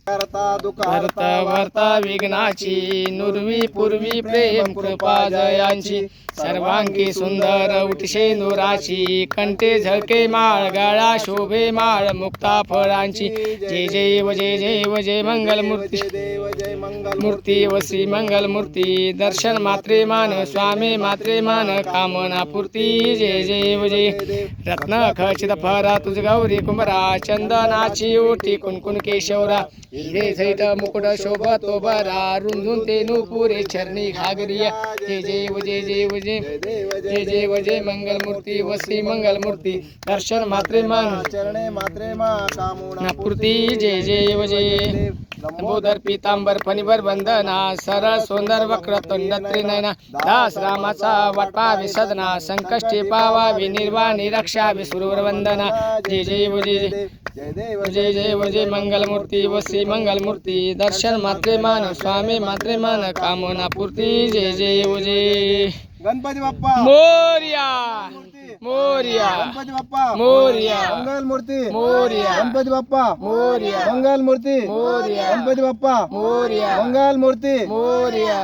करता वर्ता विघ्नाची नुरवी पूर्वी प्रेम कृपा जयांची सर्वांगी सुंदर उठशे नुराची कंठे झळके माळ गळा शोभे माळ मुक्ता फळांची जय जय जय मंगल मूर्ती मूर्ती वसी मंगल मूर्ती दर्शन मात्रे मान स्वामी मात्रे मान कामना पूर्ती जय जय रत्न खचित फरा तुझ गौरी कुंभरा चंदनाची ओटी कुणकुण केशवरा हिरे सहित मुकुट शोभतो बरा रुंजून ते नुपुरे चरणी घागरिया जय जय मंगल मूर्ती वसी मंगल मूर्ती दर्शन मात्रे मान चरणे मात्रे मा कामना पूर्ती जय जय लंबोदर पीतांबर फणीवर वंदना सरळ सुंदर वक्र तुंड त्रिनयना दास रामाचा वाटपा विसदना संकष्टी पावावी निर्वाणी रक्षा विसुरवर वंदना जय जय मंगल मूर्ती वसी मंगल मूर्ती दर्शन मात्रे मान स्वामी मात्रे मान कामना पूर्ती जय जय गणपती बाप्पा मोरया मोरया गणपती बाप्पा मोरया मंगल मूर्ती मोरया गणपती बाप्पा मोरया मंगल मूर्ती मोरया गणपती बाप्पा मोरया मंगल मूर्ती मोरया